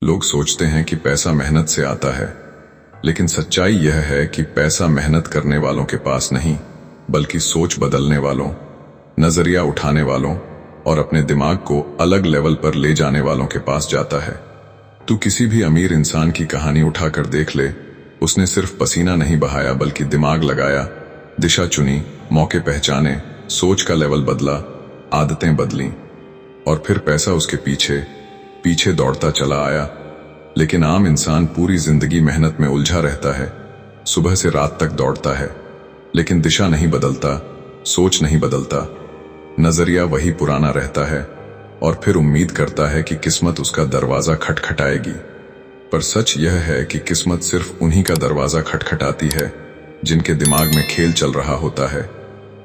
लोग सोचते हैं कि पैसा मेहनत से आता है, लेकिन सच्चाई यह है कि पैसा मेहनत करने वालों के पास नहीं, बल्कि सोच बदलने वालों, नजरिया उठाने वालों और अपने दिमाग को अलग लेवल पर ले जाने वालों के पास जाता है। तू किसी भी अमीर इंसान की कहानी उठाकर देख ले, उसने सिर्फ पसीना नहीं बहाया बल्कि दिमाग लगाया, दिशा चुनी, मौके पहचाने, सोच का लेवल बदला, आदतें बदली और फिर पैसा उसके पीछे पीछे दौड़ता चला आया। लेकिन आम इंसान पूरी जिंदगी मेहनत में उलझा रहता है, सुबह से रात तक दौड़ता है, लेकिन दिशा नहीं बदलता, सोच नहीं बदलता, नजरिया वही पुराना रहता है और फिर उम्मीद करता है कि किस्मत उसका दरवाजा खटखटाएगी। पर सच यह है कि किस्मत सिर्फ उन्हीं का दरवाजा खटखटाती है जिनके दिमाग में खेल चल रहा होता है,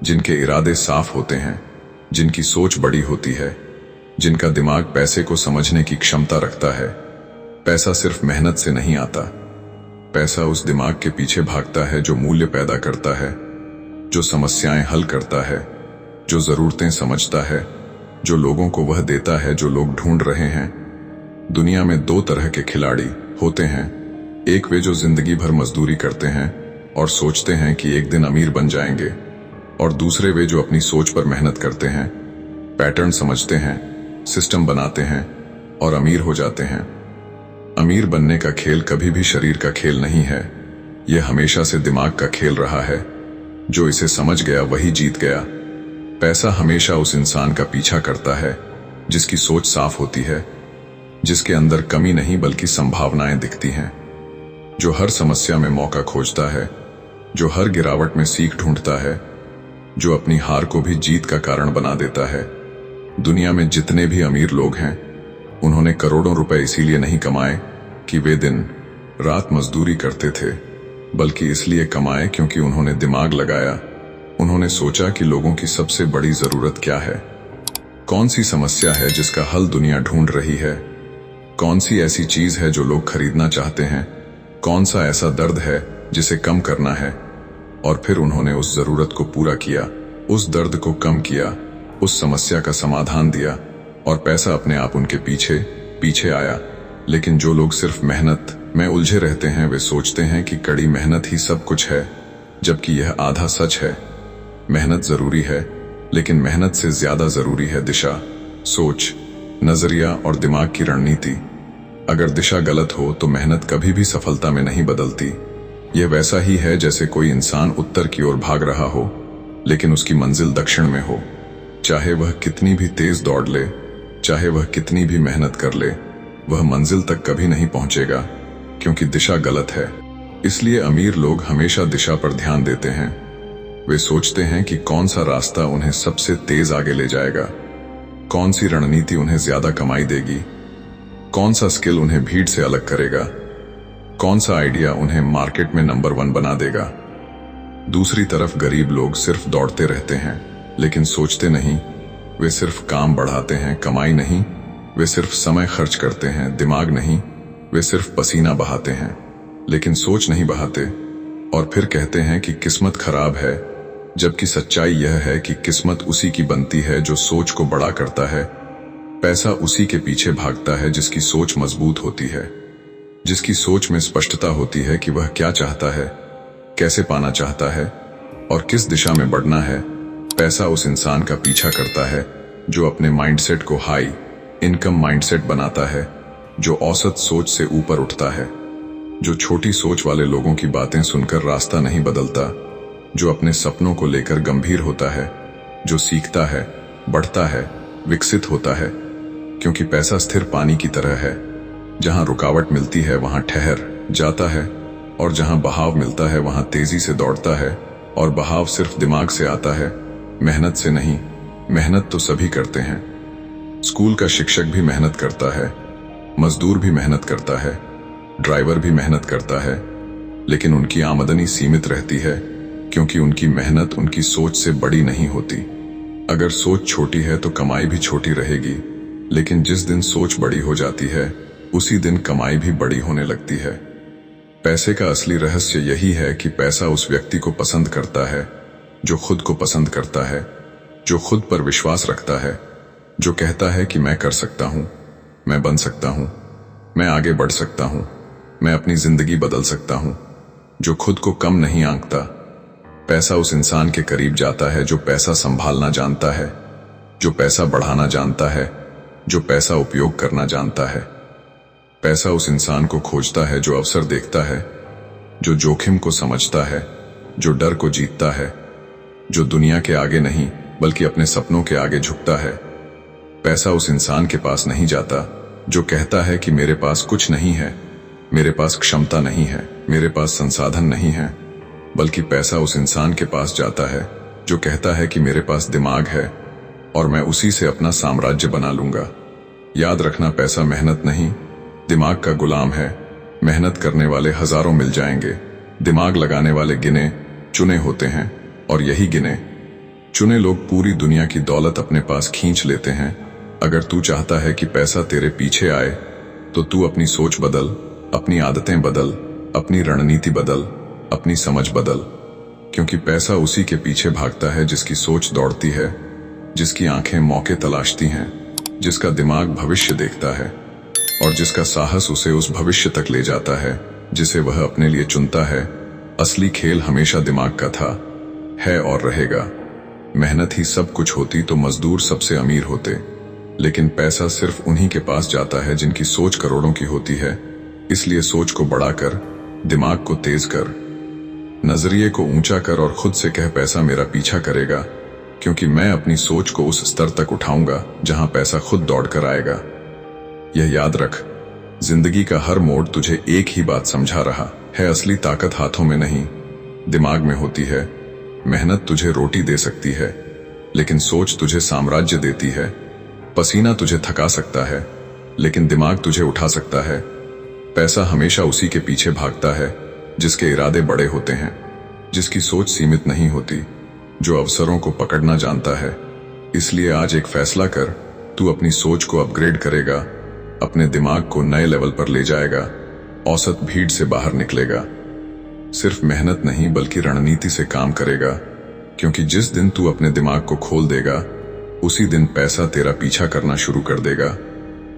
जिनके इरादे साफ होते हैं, जिनकी सोच बड़ी होती है, जिनका दिमाग पैसे को समझने की क्षमता रखता है। पैसा सिर्फ मेहनत से नहीं आता, पैसा उस दिमाग के पीछे भागता है जो मूल्य पैदा करता है, जो समस्याएं हल करता है, जो जरूरतें समझता है, जो लोगों को वह देता है जो लोग ढूंढ रहे हैं। दुनिया में दो तरह के खिलाड़ी होते हैं, एक वे जो जिंदगी भर मजदूरी करते हैं और सोचते हैं कि एक दिन अमीर बन जाएंगे, और दूसरे वे जो अपनी सोच पर मेहनत करते हैं, पैटर्न समझते हैं, सिस्टम बनाते हैं और अमीर हो जाते हैं। अमीर बनने का खेल कभी भी शरीर का खेल नहीं है, यह हमेशा से दिमाग का खेल रहा है। जो इसे समझ गया वही जीत गया। पैसा हमेशा उस इंसान का पीछा करता है जिसकी सोच साफ होती है, जिसके अंदर कमी नहीं बल्कि संभावनाएं दिखती हैं, जो हर समस्या में मौका खोजता है, जो हर गिरावट में सीख ढूंढता है, जो अपनी हार को भी जीत का कारण बना देता है। दुनिया में जितने भी अमीर लोग हैं, उन्होंने करोड़ों रुपए इसीलिए नहीं कमाए कि वे दिन रात मजदूरी करते थे, बल्कि इसलिए कमाए क्योंकि उन्होंने दिमाग लगाया। उन्होंने सोचा कि लोगों की सबसे बड़ी जरूरत क्या है, कौन सी समस्या है जिसका हल दुनिया ढूंढ रही है, कौन सी ऐसी चीज है जो लोग खरीदना चाहते हैं, कौन सा ऐसा दर्द है जिसे कम करना है। और फिर उन्होंने उस जरूरत को पूरा किया, उस दर्द को कम किया, उस समस्या का समाधान दिया और पैसा अपने आप उनके पीछे पीछे आया। लेकिन जो लोग सिर्फ मेहनत में उलझे रहते हैं, वे सोचते हैं कि कड़ी मेहनत ही सब कुछ है, जबकि यह आधा सच है। मेहनत जरूरी है, लेकिन मेहनत से ज्यादा जरूरी है दिशा, सोच, नजरिया और दिमाग की रणनीति। अगर दिशा गलत हो तो मेहनत कभी भी सफलता में नहीं बदलती। यह वैसा ही है जैसे कोई इंसान उत्तर की ओर भाग रहा हो, लेकिन उसकी मंजिल दक्षिण में हो। चाहे वह कितनी भी तेज दौड़ ले, चाहे वह कितनी भी मेहनत कर ले, वह मंजिल तक कभी नहीं पहुंचेगा, क्योंकि दिशा गलत है। इसलिए अमीर लोग हमेशा दिशा पर ध्यान देते हैं। वे सोचते हैं कि कौन सा रास्ता उन्हें सबसे तेज आगे ले जाएगा, कौन सी रणनीति उन्हें ज्यादा कमाई देगी, कौन सा स्किल उन्हें भीड़ से अलग करेगा, कौन सा आइडिया उन्हें मार्केट में नंबर 1 बना देगा। दूसरी तरफ गरीब लोग सिर्फ दौड़ते रहते हैं, लेकिन सोचते नहीं। वे सिर्फ काम बढ़ाते हैं, कमाई नहीं। वे सिर्फ समय खर्च करते हैं, दिमाग नहीं। वे सिर्फ पसीना बहाते हैं, लेकिन सोच नहीं बहाते। और फिर कहते हैं कि किस्मत खराब है, जबकि सच्चाई यह है कि किस्मत उसी की बनती है जो सोच को बड़ा करता है। पैसा उसी के पीछे भागता है जिसकी सोच मजबूत होती है, जिसकी सोच में स्पष्टता होती है कि वह क्या चाहता है, कैसे पाना चाहता है और किस दिशा में बढ़ना है। पैसा उस इंसान का पीछा करता है जो अपने माइंडसेट को हाई इनकम माइंडसेट बनाता है, जो औसत सोच से ऊपर उठता है, जो छोटी सोच वाले लोगों की बातें सुनकर रास्ता नहीं बदलता, जो अपने सपनों को लेकर गंभीर होता है, जो सीखता है, बढ़ता है, विकसित होता है। क्योंकि पैसा स्थिर पानी की तरह है, जहां रुकावट मिलती है वहां ठहर जाता है, और जहां बहाव मिलता है वहां तेजी से दौड़ता है। और बहाव सिर्फ दिमाग से आता है, मेहनत से नहीं। मेहनत तो सभी करते हैं। स्कूल का शिक्षक भी मेहनत करता है, मजदूर भी मेहनत करता है, ड्राइवर भी मेहनत करता है, लेकिन उनकी आमदनी सीमित रहती है, क्योंकि उनकी मेहनत उनकी सोच से बड़ी नहीं होती। अगर सोच छोटी है तो कमाई भी छोटी रहेगी, लेकिन जिस दिन सोच बड़ी हो जाती है, उसी दिन कमाई भी बड़ी होने लगती है। पैसे का असली रहस्य यही है कि पैसा उस व्यक्ति को पसंद करता है जो खुद को पसंद करता है, जो खुद पर विश्वास रखता है, जो कहता है कि मैं कर सकता हूं, मैं बन सकता हूं, मैं आगे बढ़ सकता हूं, मैं अपनी जिंदगी बदल सकता हूं। जो खुद को कम नहीं आंकता। पैसा उस इंसान के करीब जाता है जो पैसा संभालना जानता है, जो पैसा बढ़ाना जानता है, जो पैसा उपयोग करना जानता है। पैसा उस इंसान को खोजता है जो अवसर देखता है, जो जोखिम को समझता है, जो डर को जीतता है, जो दुनिया के आगे नहीं बल्कि अपने सपनों के आगे झुकता है। पैसा उस इंसान के पास नहीं जाता जो कहता है कि मेरे पास कुछ नहीं है, मेरे पास क्षमता नहीं है, मेरे पास संसाधन नहीं है, बल्कि पैसा उस इंसान के पास जाता है जो कहता है कि मेरे पास दिमाग है और मैं उसी से अपना साम्राज्य बना लूंगा। याद रखना, पैसा मेहनत नहीं, दिमाग का गुलाम है। मेहनत करने वाले हजारों मिल जाएंगे, दिमाग लगाने वाले गिने चुने होते हैं, और यही गिने चुने लोग पूरी दुनिया की दौलत अपने पास खींच लेते हैं। अगर तू चाहता है कि पैसा तेरे पीछे आए तो तू अपनी सोच बदल, अपनी आदतें बदल, अपनी रणनीति बदल, अपनी समझ बदल। क्योंकि पैसा उसी के पीछे भागता है जिसकी सोच दौड़ती है, जिसकी आंखें मौके तलाशती हैं, जिसका दिमाग भविष्य देखता है और जिसका साहस उसे उस भविष्य तक ले जाता है जिसे वह अपने लिए चुनता है। असली खेल हमेशा दिमाग का था, है और रहेगा। मेहनत ही सब कुछ होती तो मजदूर सबसे अमीर होते, लेकिन पैसा सिर्फ उन्हीं के पास जाता है जिनकी सोच करोड़ों की होती है। इसलिए सोच को बढ़ाकर, दिमाग को तेज कर, नजरिए को ऊंचा कर और खुद से कह, पैसा मेरा पीछा करेगा, क्योंकि मैं अपनी सोच को उस स्तर तक उठाऊंगा जहां पैसा खुद दौड़कर आएगा। यह याद रख, जिंदगी का हर मोड़ तुझे एक ही बात समझा रहा है, असली ताकत हाथों में नहीं, दिमाग में होती है। मेहनत तुझे रोटी दे सकती है, लेकिन सोच तुझे साम्राज्य देती है। पसीना तुझे थका सकता है, लेकिन दिमाग तुझे उठा सकता है। पैसा हमेशा उसी के पीछे भागता है जिसके इरादे बड़े होते हैं, जिसकी सोच सीमित नहीं होती, जो अवसरों को पकड़ना जानता है। इसलिए आज एक फैसला कर, तू अपनी सोच को अपग्रेड करेगा, अपने दिमाग को नए लेवल पर ले जाएगा, औसत भीड़ से बाहर निकलेगा। सिर्फ मेहनत नहीं बल्कि रणनीति से काम करेगा, क्योंकि जिस दिन तू अपने दिमाग को खोल देगा उसी दिन पैसा तेरा पीछा करना शुरू कर देगा।